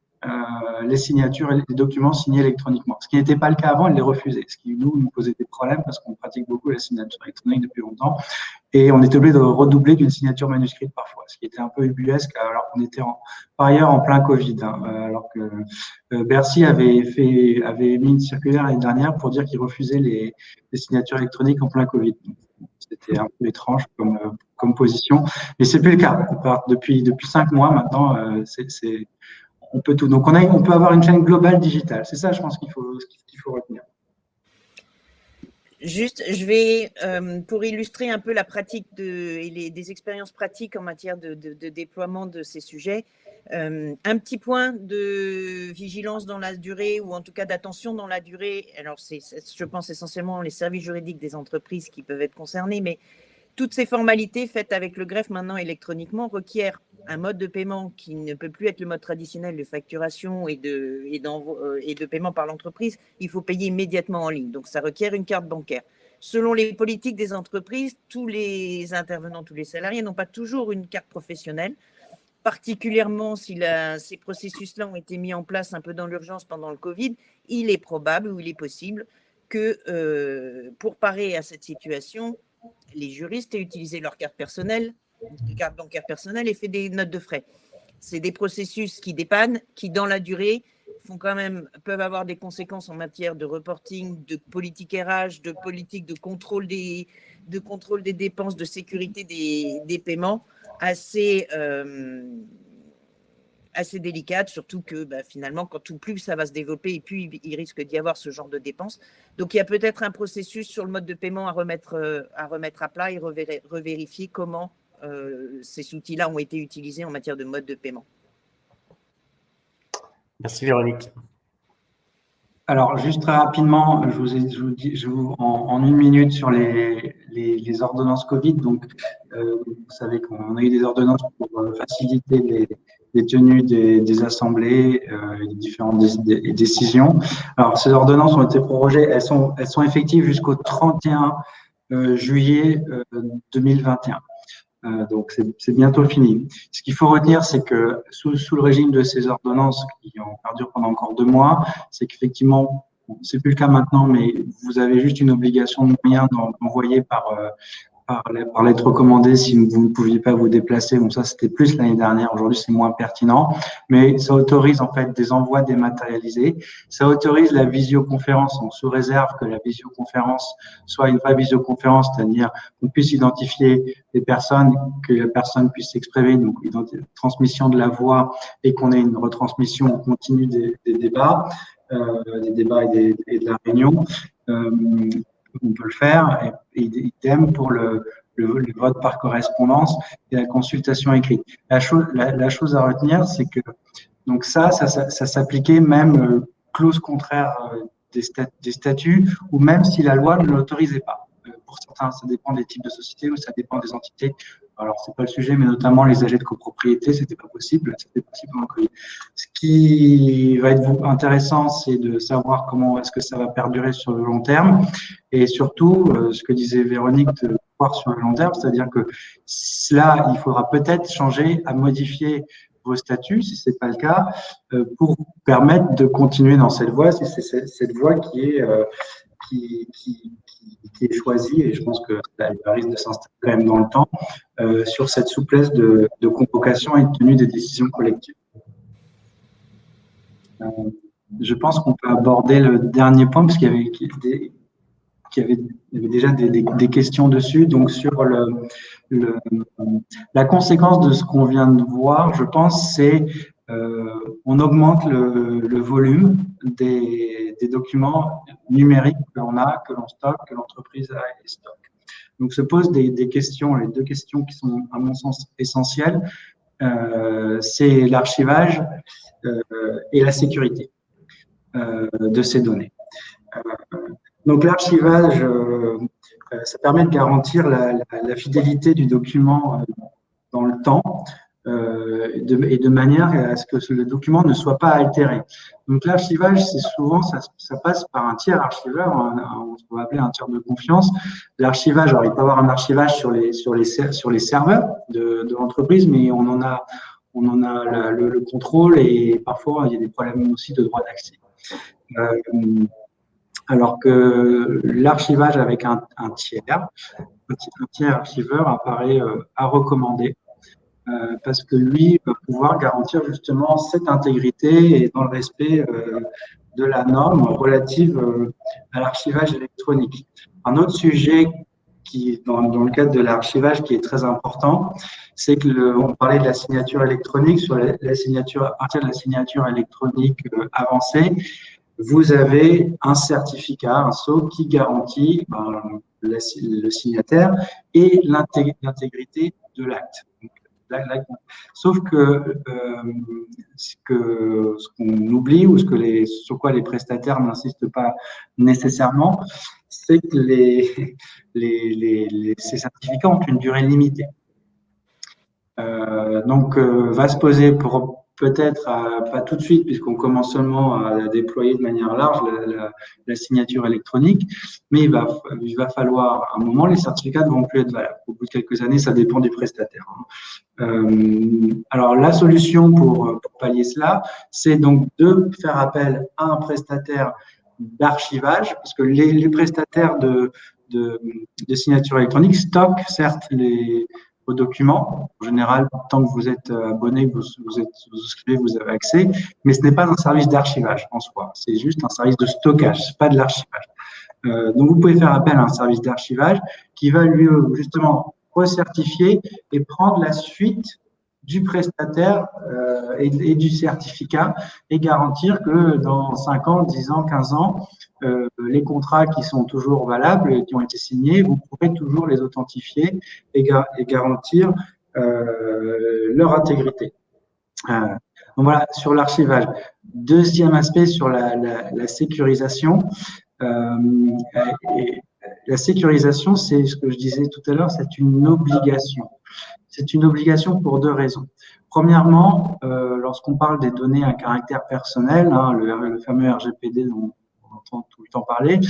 Speaker 3: les signatures et les documents signés électroniquement. Ce qui n'était pas le cas avant, ils les refusaient. Ce qui nous posait des problèmes parce qu'on pratique beaucoup la signature électronique depuis longtemps et on était obligé de redoubler d'une signature manuscrite parfois, ce qui était un peu ubuesque alors qu'on était par ailleurs en plein Covid, alors que Bercy avait mis une circulaire l'année dernière pour dire qu'il refusait les signatures électroniques en plein Covid. C'était un peu étrange comme position, mais c'est plus le cas. Depuis 5 mois maintenant, on peut tout. Donc on peut avoir une chaîne globale digitale. C'est ça, je pense qu'il faut retenir.
Speaker 2: Juste, je vais, pour illustrer un peu la pratique des expériences pratiques en matière de déploiement de ces sujets, un petit point de vigilance dans la durée ou en tout cas d'attention dans la durée. Alors, je pense essentiellement les services juridiques des entreprises qui peuvent être concernés, mais toutes ces formalités faites avec le greffe maintenant électroniquement requièrent un mode de paiement qui ne peut plus être le mode traditionnel de facturation et de paiement par l'entreprise. Il faut payer immédiatement en ligne. Donc, ça requiert une carte bancaire. Selon les politiques des entreprises, tous les intervenants, tous les salariés n'ont pas toujours une carte professionnelle, particulièrement si ces processus-là ont été mis en place un peu dans l'urgence pendant le Covid. Il est probable ou il est possible que pour parer à cette situation, les juristes aient utilisé leur carte personnelle, carte bancaire personnelle et fait des notes de frais. C'est des processus qui dépannent, qui dans la durée peuvent avoir des conséquences en matière de reporting, de politique RH, de politique de contrôle des dépenses, de sécurité des paiements, assez délicate, surtout que finalement, quand plus ça va se développer, et plus il risque d'y avoir ce genre de dépenses. Donc, il y a peut-être un processus sur le mode de paiement à remettre à plat et revérifier comment ces outils-là ont été utilisés en matière de mode de paiement.
Speaker 4: Merci Véronique.
Speaker 3: Alors, juste très rapidement, en une minute sur les ordonnances Covid. Donc, vous savez qu'on a eu des ordonnances pour faciliter les tenues des assemblées, les différentes décisions. Alors, ces ordonnances ont été prorogées, elles sont effectives jusqu'au 31 juillet 2021. Donc, c'est bientôt fini. Ce qu'il faut retenir, c'est que sous le régime de ces ordonnances qui ont perduré pendant encore 2 mois, c'est qu'effectivement, c'est plus le cas maintenant, mais vous avez juste une obligation de moyens d'envoyer par lettre recommandée si vous ne pouviez pas vous déplacer. Bon, ça, c'était plus l'année dernière. Aujourd'hui, c'est moins pertinent. Mais ça autorise en fait des envois dématérialisés. Ça autorise la visioconférence, donc sous réserve que la visioconférence soit une vraie visioconférence, c'est-à-dire qu'on puisse identifier les personnes, que la personne puisse s'exprimer, donc transmission de la voix, et qu'on ait une retransmission continue des débats, et de la réunion. On peut le faire, et idem pour le vote par correspondance et la consultation écrite. La chose à retenir, c'est que donc ça s'appliquait même clause contraire des statuts, ou même si la loi ne l'autorisait pas. Pour certains, ça dépend des types de sociétés ou ça dépend des entités. Alors, c'est pas le sujet, mais notamment les AG de copropriété, c'était pas possible. C'était possible en Covid. Ce qui va être intéressant, c'est de savoir comment est-ce que ça va perdurer sur le long terme, et surtout, ce que disait Véronique, de voir sur le long terme, c'est-à-dire que là, il faudra peut-être changer à modifier vos statuts, si c'est pas le cas, pour permettre de continuer dans cette voie, si c'est cette voie qui est choisie, et je pense que ça risque de s'installer quand même dans le temps, sur cette souplesse de convocation et de tenue des décisions collectives. Je pense qu'on peut aborder le dernier point, parce qu'il y avait déjà des questions dessus. Donc, sur la conséquence de ce qu'on vient de voir, je pense, c'est on augmente le volume des documents numériques que l'on stocke, que l'entreprise a et stocke. Donc, se posent des questions, les 2 questions qui sont, à mon sens, essentielles, c'est l'archivage et la sécurité de ces données. Donc, l'archivage, ça permet de garantir la fidélité du document dans le temps, et de manière à ce que le document ne soit pas altéré. Donc, l'archivage, c'est souvent, ça passe par un tiers archiveur, ce qu'on va appeler un tiers de confiance. L'archivage, alors il peut y avoir un archivage sur les serveurs de l'entreprise, mais on en a le contrôle, et parfois il y a des problèmes aussi de droit d'accès. Alors que l'archivage avec un tiers archiveur apparaît à recommander, parce que lui va pouvoir garantir justement cette intégrité et dans le respect de la norme relative à l'archivage électronique. Un autre sujet qui, dans le cadre de l'archivage, qui est très important, c'est que on parlait de la signature électronique. Sur la signature, à partir de la signature électronique avancée, vous avez un certificat, un sceau qui garantit le signataire et l'intégrité de l'acte. Sauf que ce qu'on oublie, ou sur quoi les prestataires n'insistent pas nécessairement, c'est que ces certificats ont une durée limitée. Donc, va se poser peut-être pas tout de suite, puisqu'on commence seulement à déployer de manière large la signature électronique, mais il va falloir, à un moment, les certificats ne vont plus être valables. Au bout de quelques années, ça dépend du prestataire. Alors, la solution pour pallier cela, c'est donc de faire appel à un prestataire d'archivage, parce que les prestataires de signature électronique stockent certes vos documents. En général, tant que vous êtes abonné, vous souscrivez, vous avez accès, mais ce n'est pas un service d'archivage en soi, c'est juste un service de stockage, ce n'est pas de l'archivage. Donc, vous pouvez faire appel à un service d'archivage qui va lui, justement, recertifier et prendre la suite du prestataire et du certificat, et garantir que dans 5 ans, 10 ans, 15 ans, les contrats qui sont toujours valables et qui ont été signés, vous pourrez toujours les authentifier et garantir leur intégrité. Donc voilà, sur l'archivage. Deuxième aspect sur la sécurisation. Et la sécurisation, c'est ce que je disais tout à l'heure, c'est une obligation. C'est une obligation pour deux raisons. Premièrement, lorsqu'on parle des données à caractère personnel, hein, le fameux RGPD dont on entend tout le temps parler,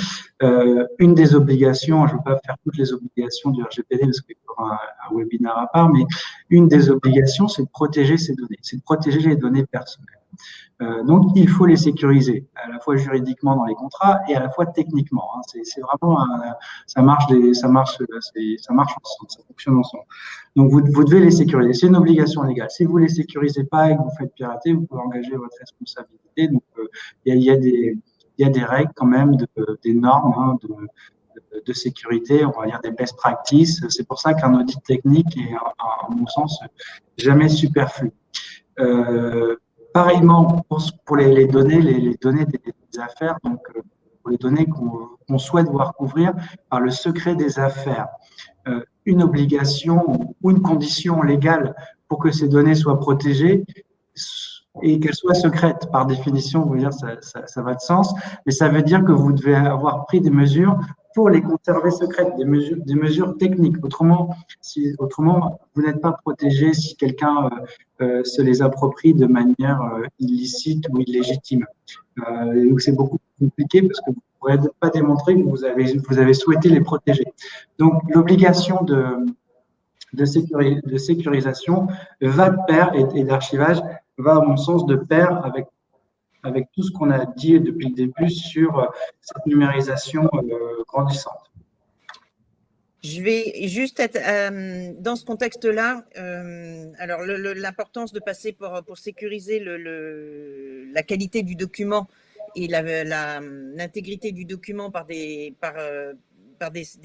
Speaker 3: une des obligations, je ne vais pas faire toutes les obligations du RGPD parce qu'il y aura un webinaire à part, mais une des obligations, c'est de protéger ces données, c'est de protéger les données personnelles. Donc, il faut les sécuriser, à la fois juridiquement dans les contrats et à la fois techniquement. Hein. C'est vraiment ça marche ensemble, ça fonctionne ensemble. Donc, vous devez les sécuriser. C'est une obligation légale. Si vous les sécurisez pas et que vous faites pirater, vous pouvez engager votre responsabilité. Donc, il y a des règles quand même, des normes hein, de sécurité, on va dire des best practices. C'est pour ça qu'un audit technique est, à mon sens, jamais superflu. Pareillement, pour les données, les données des affaires, donc pour les données qu'on souhaite voir couvrir par le secret des affaires, une obligation ou une condition légale pour que ces données soient protégées et qu'elles soient secrètes. Par définition, vous voyez, ça va de sens, mais ça veut dire que vous devez avoir pris des mesures pour les conserver secrètes, des mesures techniques. Autrement, vous n'êtes pas protégé si quelqu'un se les approprie de manière illicite ou illégitime. Donc, c'est beaucoup plus compliqué parce que vous ne pourrez pas démontrer que vous avez souhaité les protéger. Donc, l'obligation de sécurisation va de pair et d'archivage va, à mon sens, de pair avec tout ce qu'on a dit depuis le début sur cette numérisation grandissante.
Speaker 2: Je vais juste être dans ce contexte-là. Alors, l'importance de passer pour sécuriser la qualité du document et l'intégrité du document par des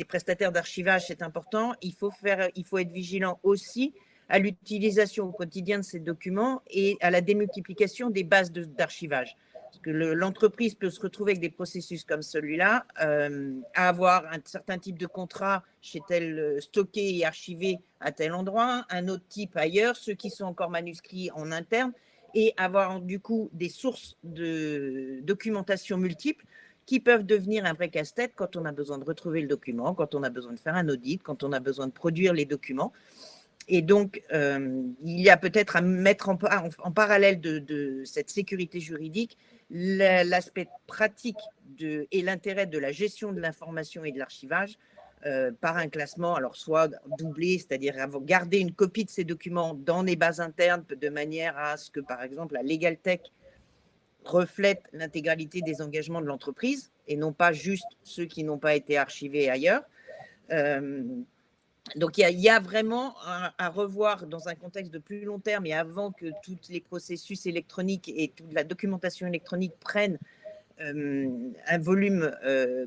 Speaker 2: prestataires d'archivage, c'est important. Il faut être vigilant aussi à l'utilisation au quotidien de ces documents et à la démultiplication des bases d'archivage. Parce que l'entreprise peut se retrouver avec des processus comme celui-là, à avoir un certain type de contrat chez tel stocké et archivé à tel endroit, un autre type ailleurs, ceux qui sont encore manuscrits en interne, et avoir du coup des sources de documentation multiples qui peuvent devenir un vrai casse-tête quand on a besoin de retrouver le document, quand on a besoin de faire un audit, quand on a besoin de produire les documents. Et donc, il y a peut-être à mettre en parallèle de cette sécurité juridique l'aspect pratique et l'intérêt de la gestion de l'information et de l'archivage par un classement, alors soit doublé, c'est-à-dire garder une copie de ces documents dans les bases internes de manière à ce que, par exemple, la Legal Tech reflète l'intégralité des engagements de l'entreprise et non pas juste ceux qui n'ont pas été archivés ailleurs. Donc, il y a vraiment à revoir dans un contexte de plus long terme et avant que tous les processus électroniques et toute la documentation électronique prennent un volume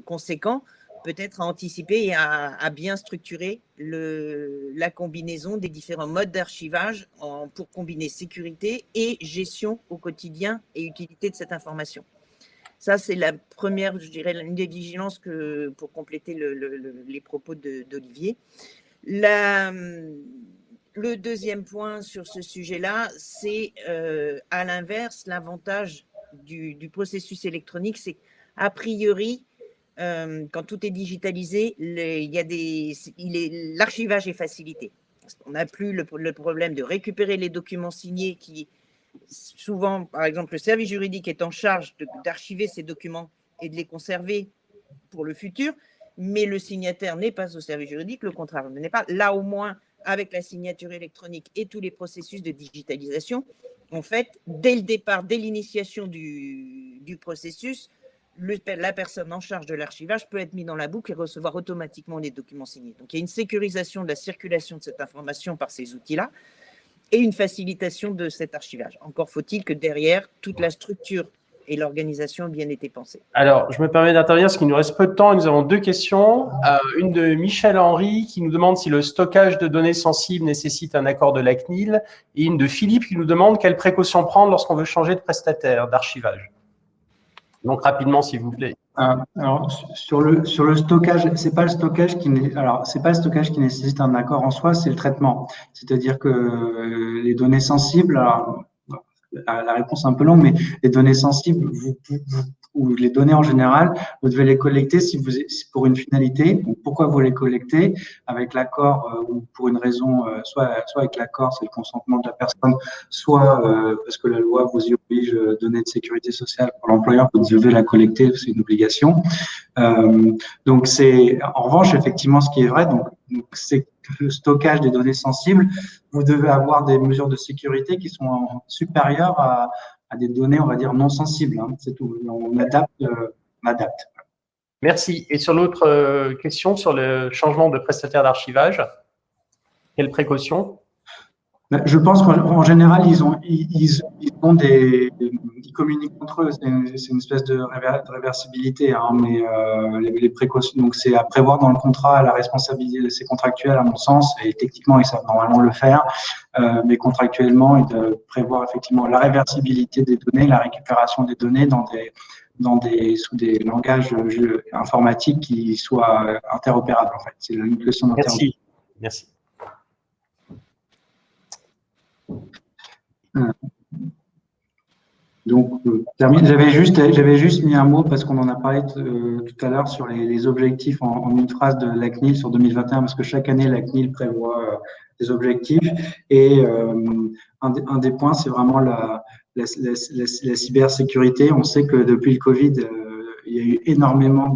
Speaker 2: conséquent, peut-être à anticiper et à bien structurer la combinaison des différents modes d'archivage pour combiner sécurité et gestion au quotidien et utilité de cette information. Ça, c'est la première, je dirais, une des vigilances pour compléter les propos d'Olivier. Le deuxième point sur ce sujet-là, c'est à l'inverse, l'avantage du processus électronique, c'est qu'a priori, quand tout est digitalisé, l'archivage est facilité. On n'a plus le problème de récupérer les documents signés qui, souvent, par exemple, le service juridique est en charge d'archiver ces documents et de les conserver pour le futur, mais le signataire n'est pas au service juridique, le contrat n'est pas. Là, au moins, avec la signature électronique et tous les processus de digitalisation, en fait, dès le départ, dès l'initiation du processus, la personne en charge de l'archivage peut être mise dans la boucle et recevoir automatiquement les documents signés. Donc, il y a une sécurisation de la circulation de cette information par ces outils-là et une facilitation de cet archivage. Encore faut-il que derrière, toute la structure et l'organisation a bien été pensée.
Speaker 4: Alors, je me permets d'intervenir parce qu'il nous reste peu de temps et nous avons deux questions. Une de Michel Henry qui nous demande si le stockage de données sensibles nécessite un accord de la CNIL et une de Philippe qui nous demande quelles précautions prendre lorsqu'on veut changer de prestataire d'archivage. Donc, rapidement, s'il vous plaît.
Speaker 3: Alors, sur le stockage, c'est pas le stockage qui nécessite un accord en soi, c'est le traitement. C'est-à-dire que les données sensibles, alors, la réponse est un peu longue, mais les données sensibles, ou les données en général, vous devez les collecter si pour une finalité. Donc, pourquoi vous les collectez? Avec l'accord ou pour une raison, soit avec l'accord, c'est le consentement de la personne, soit parce que la loi vous y oblige, données de sécurité sociale pour l'employeur, vous devez la collecter, c'est une obligation. Donc, c'est en revanche, effectivement, ce qui est vrai, donc c'est le stockage des données sensibles, vous devez avoir des mesures de sécurité qui sont supérieures à des données, on va dire, non sensibles. Hein, c'est tout. On adapte.
Speaker 4: Merci. Et sur l'autre question, sur le changement de prestataire d'archivage, quelles précautions?
Speaker 3: Je pense qu'en général, ils communiquent entre eux. C'est une espèce de réversibilité, hein, mais les précautions. Donc, c'est à prévoir dans le contrat. La responsabilité, c'est contractuel à mon sens, et techniquement, ils savent normalement le faire. Mais contractuellement, ils doivent prévoir effectivement la réversibilité des données, la récupération des données sous des langages informatiques qui soient interopérables. En fait, c'est une question d'interopérabilité.
Speaker 4: Merci.
Speaker 3: Donc, j'avais juste mis un mot parce qu'on en a parlé tout à l'heure sur les objectifs en une phrase de la CNIL sur 2021, parce que chaque année, la CNIL prévoit des objectifs. Et un des points, c'est vraiment la cybersécurité. On sait que depuis le Covid, il y a eu énormément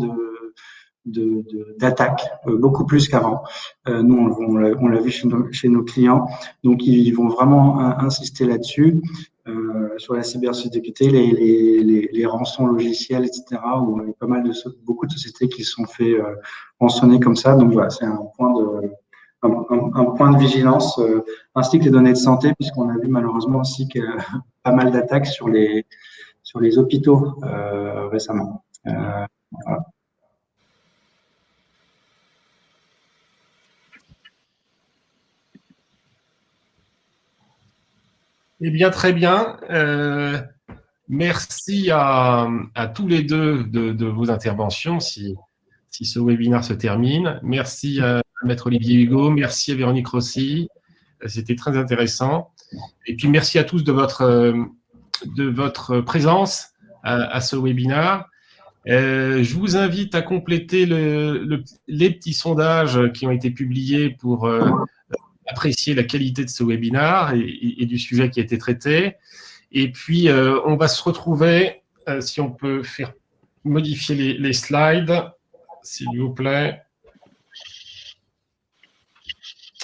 Speaker 3: d'attaques, beaucoup plus qu'avant. Nous, on l'a vu chez nos clients. Donc, ils vont vraiment insister là-dessus, sur la cybersécurité, les rançons logiciels, etc., où il y a beaucoup de sociétés qui se sont fait rançonner comme ça. Donc, voilà, c'est un point de vigilance, ainsi que les données de santé, puisqu'on a vu malheureusement aussi pas mal d'attaques sur les hôpitaux récemment. Voilà.
Speaker 1: Eh bien, très bien. Merci à tous les deux de vos interventions, si ce webinaire se termine. Merci à Maître Olivier Hugo, merci à Véronique Rossi. C'était très intéressant. Et puis, merci à tous de votre présence à ce webinaire. Je vous invite à compléter les petits sondages qui ont été publiés pour apprécier la qualité de ce webinaire et du sujet qui a été traité. Et puis, on va se retrouver, si on peut modifier les slides, s'il vous plaît.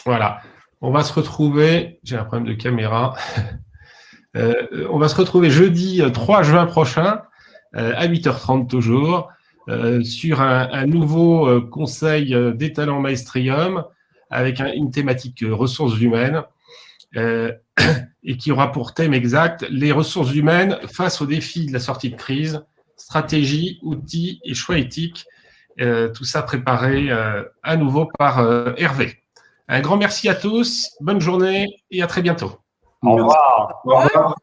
Speaker 1: Voilà. On va se retrouver, j'ai un problème de caméra, on va se retrouver jeudi 3 juin prochain, à 8h30 toujours, sur un nouveau conseil des talents Maestrium, avec une thématique ressources humaines, et qui aura pour thème exact les ressources humaines face aux défis de la sortie de crise, stratégie, outils et choix éthiques. Tout ça préparé à nouveau par Hervé. Un grand merci à tous, bonne journée et à très bientôt.
Speaker 4: Au revoir.
Speaker 3: Au revoir.